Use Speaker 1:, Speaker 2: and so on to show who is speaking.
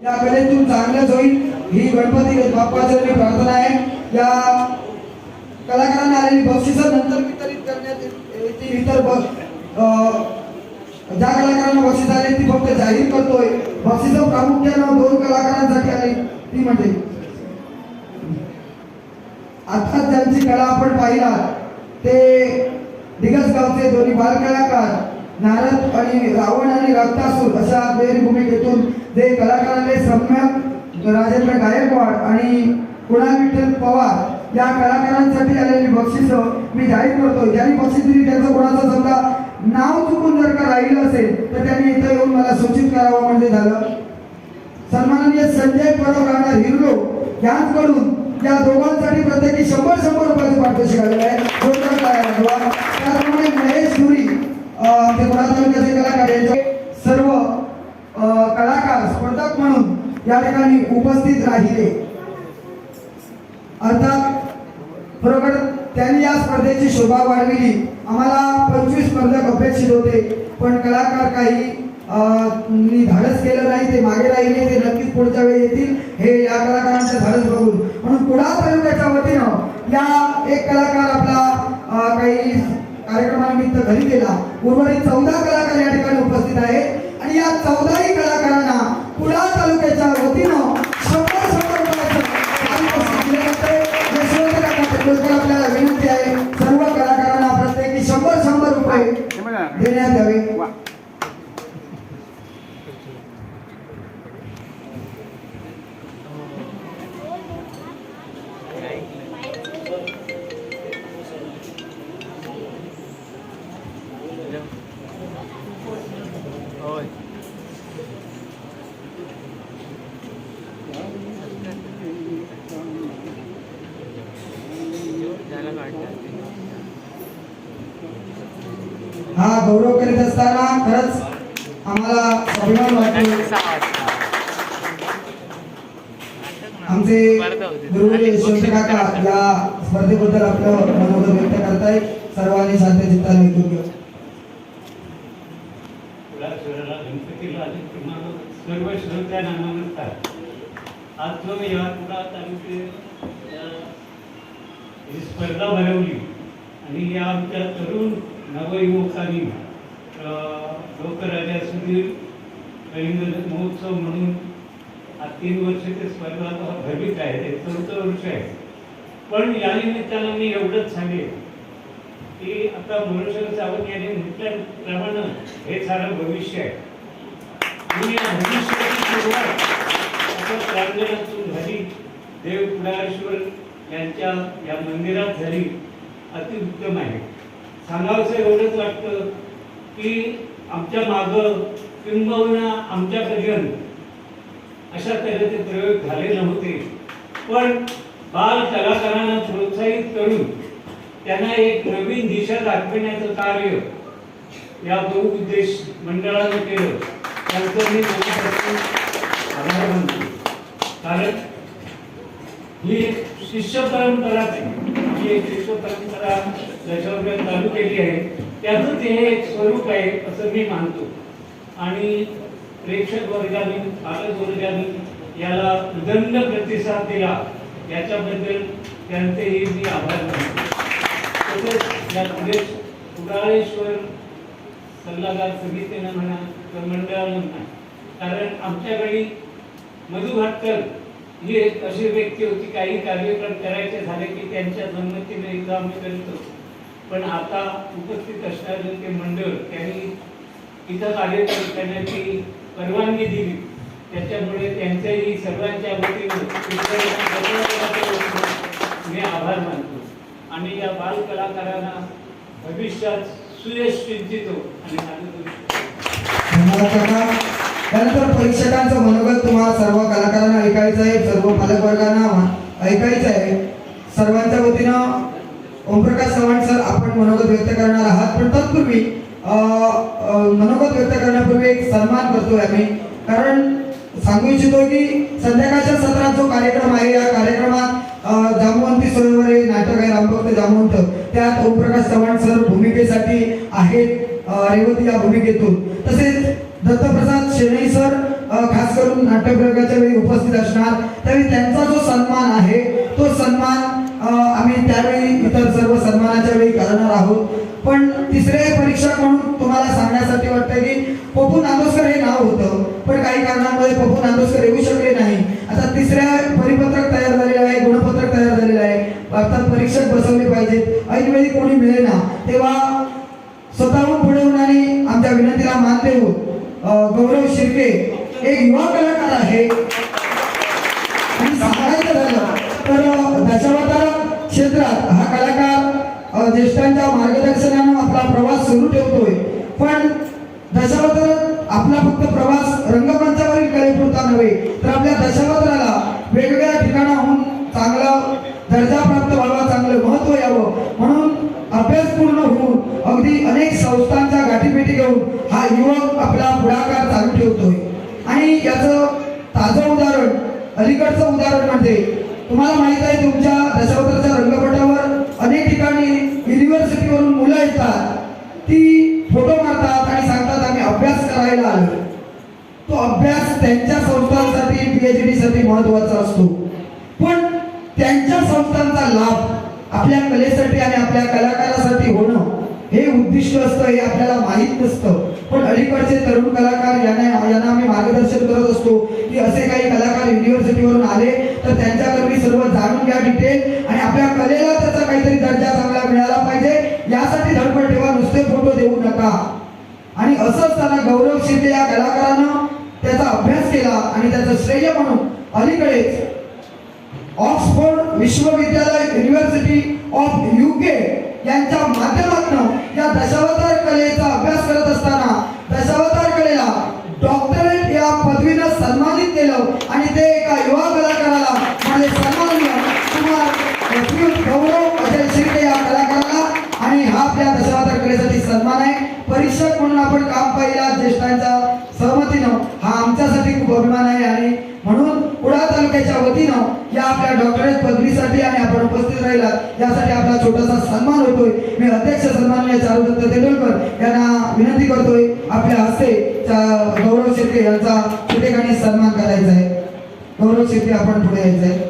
Speaker 1: या कलेतून चांगलंच होईल ही गणपती बाप्पाची प्रार्थना आहे। या कलाकारांना आलेली बक्षिसं नंतर वितरित करण्यात येतील। इतर ज्या कलाकारांना बक्षीस आले ती फक्त जाहीर करतोय। बक्षिसं प्रामुख्याने 2 कलाकारांसाठी आली ती म्हणजे आता ज्यांची कला आपण पाहिला ते दिगसगावचे दोन्ही बाल कलाकार नारद आणि रावण आणि रक्तासूर अशा वेगळी भूमिकेतून जे कलाकारांनी सम्यक राजेंद्र गायकवाड आणि कुणाल विठ्ठल पवार या कलाकारांसाठी आलेली बक्षिसं मी जाहीर करतो। ज्यांनी बक्षीस दिली त्यांचं कोणाचं समजा नाव चुकून जर का राहिलं असेल तर त्यांनी इथं येऊन मला सूचित करावं म्हणजे झालं। सन्माननीय संजय परब राहणार हिरो यांच्याकडून या दोघांसाठी प्रत्येकी 100 रुपयाचे पारितोषिक आलेले आहे। त्याचप्रमाणे महेश धुरी ते गुणा तालुक्याचे कलाकार यांचे सर्व कलाकार स्पर्धक म्हणून या ठिकाणी उपस्थित राहिले। अर्थात बरोबर त्यांनी या स्पर्धेची शोभा वाढविली। आम्हाला 25 स्पर्धक अपेक्षित होते पण कलाकार काही धाडस केलं नाही, ते मागे राहिले। ते नक्कीच पुढच्या वेळी येतील हे या कलाकारांचं धाडस बघून। म्हणून कुडाळ तालुक्याच्या वतीनं या एक कलाकार आपला काही कार्यक्रमानिमित्त घरी गेला। उर्वरित 14 कलाकार या ठिकाणी उपस्थित आहेत आणि या 14ही कलाकारांना कुडाळ तालुक्याच्या वतीनं 100 रुपयाचं पारितोषिक दिले जाते। आपल्याला विनंती आहे सर्व कलाकारांना प्रत्येकी 100 रुपये देण्यात यावे। हा गौरव करीत असताना खरंच आम्हाला अभिमान वाटतो। आमचे गुरुजी यशवंत काका या स्पर्धेबद्दल आपलं मनोगत व्यक्त करतायत। सर्वांनी शांत चित्ताने ऐकून घ्या।
Speaker 2: सर्व श्रोत्यांना नमस्कार। आज जो या कुडाळ तालुक्यात ही स्पर्धा भरवली आणि या आमच्या तरुण नवयुवकांनी लोकराजा सुधीर कलिंग महोत्सव म्हणून आज 3 वर्ष ते स्पर्धा भरवीत आहे, ते 4थं वर्ष आहे। पण या निमित्तानं मी एवढंच सांगेन की आता मनोहर सावंत यांनी म्हटल्याप्रमाणे हे सारं भविष्य आहे आणि या भविष्याची सुरुवात आता प्रांगणातून झाली, देव कुडाळेश्वर यांच्या या मंदिरात झाली, अतिउत्तम आहे। सांगावंसं एवढंच वाटतं की आमच्या मागं किंबहुना आमच्यापर्यंत अशा तऱ्हेचे प्रयोग झाले नव्हते, पण बाल कलाकारांना प्रोत्साहित करून त्यांना एक नवीन दिशा दाखवण्याचं कार्य या बहुउद्देश मंडळानं केलं। त्यांचं मी मनापासून आभार मानतो, कारण ही शिष्य परंपराच आहे। ही एक शिष्य परंपरा दशावतार चालू केली आहे, त्याचं ते एक स्वरूप आहे असं मी मानतो। आणि प्रेक्षक वर्गाने पालक वर्गाने याला उदंड प्रतिसाद दिला, याच्याबद्दल त्यांचेही मी आभार मानतो। तसेच या कुडाळेश्वर सल्लागार समितीनं म्हणा किंवा मंडळानं म्हणा, कारण आमच्याकडे मधु भाटकर ही एक अशी व्यक्ती होती, काही कार्यक्रम करायचे झाले की त्यांच्या संमतीने एकदा आम्ही करतो, पण आता उपस्थित असणारे ते मंडळ त्यांनी इथं कार्यक्रम करण्याची परवानगी दिली, त्याच्यामुळे त्यांच्याही सर्वांच्या वतीने मी आभार मानतो। आणि या बाल कलाकारांना भविष्यात सुयश चिंतितो आणि
Speaker 1: त्यानंतर परीक्षकांचं मनोगत तुम्हाला सर्व कलाकारांना ऐकायचं आहे, सर्व पालक वर्गांना ऐकायचं आहे। सर्वांच्या वतीनं ओमप्रकाश चव्हाण सर आपण मनोगत व्यक्त करणार आहात, पण तत्पूर्वी मनोगत व्यक्त करण्यापूर्वी एक सन्मान करतोय आम्ही, कारण सांगू इच्छितो की संध्याकाळच्या सत्रात जो कार्यक्रम आहे या कार्यक्रमात जामवंती सरोवरे नाटक आहे रामभक्त जामवंत, त्यात ओमप्रकाश चव्हाण सर भूमिकेसाठी आहेत रेवती या भूमिकेतून। तसेच दत्तप्रसाद शेणई सर खास करून नाट्यप्रयोगाच्या वेळी उपस्थित असणार, त्यावेळी त्यांचा जो सन्मान आहे तो सन्मान आम्ही त्यावेळी इतर सर्व सन्मानाच्या वेळी करणार आहोत. पण तिसरे परीक्षक म्हणून तुम्हाला सांगण्यासाठी वाटतं की पप्पू नांदोसकर हे नाव होतं, पण काही कारणांमुळे पप्पू नांदोसकर येऊ शकले नाही. आता तिसऱ्या परिपत्रक तयार झालेलं आहे, गुणपत्रक तयार झालेलं आहे. अर्थात परीक्षक बसवले पाहिजेत, ऐनवेळी कोणी मिळेना, तेव्हा स्वतःहून पुढे येऊन आणि आमच्या विनंतीला मान देऊन गौरव शिर्के एक युवा कलाकार आहे. आणि सांगायचं झालं तर दशावतार क्षेत्रात हा कलाकार ज्येष्ठांच्या मार्गदर्शनानं आपला प्रवास सुरू ठेवतोय. पण दशावतार आपला फक्त प्रवास रंगमंचावरील कलेपुरता नव्हे, तर आपल्या दशावताराला वेगवेगळ्या ठिकाणाहून चांगला दर्जा प्राप्त व्हावा, चांगलं महत्त्व यावं म्हणून अभ्यास पूर्ण होऊन अगदी अनेक संस्थांच्या गाठीभेटी घेऊन हा युवक आपला पुढाकार चालू ठेवतोय. आणि याचं ताजं उदाहरण, अलीकडचं उदाहरण म्हणजे तुम्हाला माहित आहे, तुमच्या दशावताराच्या रंगपटावर अनेक ठिकाणी युनिव्हर्सिटीवरून मुलं येतात, ती फोटो मारतात आणि सांगतात आम्ही अभ्यास करायला आलो. तो अभ्यास त्यांच्या संस्थांसाठी PhD साठी महत्त्वाचा असतो, पण त्यांच्या संस्थांचा लाभ आपल्या कलेसाठी आणि आपल्या कलाकारासाठी होणं हे उद्दिष्ट असतं, हे आपल्याला माहीत नसतं. पण अलीकडचे तरुण कलाकार यांना आम्ही मार्गदर्शन करत असतो की असे काही कलाकार युनिव्हर्सिटीवरून आले तर त्यांच्याकडे सर्व जाणून घ्या डिटेल, आणि आपल्या कलेला त्याचा काहीतरी दर्जा चांगला मिळाला पाहिजे यासाठी धडपड ठेवा, नुसते फोटो देऊ नका. आणि असं असताना गौरव शिर्के या कलाकारानं त्याचा अभ्यास केला आणि त्याचं श्रेय म्हणून अलीकडेच ऑक्सफोर्ड विश्वविद्यालय युनिव्हर्सिटी ऑफ UK यांच्या माध्यमातून या दशावतार कलेचा अभ्यास करत असताना दशावतार कलेला डॉक्टरेट या पदवीनं सन्मानित केलं. आणि ते एका युवा कलाकाराला म्हणजे सन्माननीय कुमार गौरव अजय शिर्के या कलाकाराला, आणि हा आपल्या दशावतार कलेसाठी सन्मान आहे. परीक्षक म्हणून आपण काम पाहिला ज्येष्ठांच्या सहमतीनं, हा आमच्यासाठी खूप अभिमान आहे. आणि म्हणून कुडाळ तालुक्याच्या वतीनं या आपल्या डॉक्टरेट पदवीसाठी आणि आपण उपस्थित राहिला यासाठी आपला छोटासा सन्मान होतोय. मी अध्यक्ष सन्माननीय चारुदत्त तेंडुलकर यांना विनंती करतोय आपल्या हस्ते गौरव शिर्के यांचा छोटेखानी सन्मान करायचा आहे. गौरव शिर्के आपण पुढे यायचं आहे.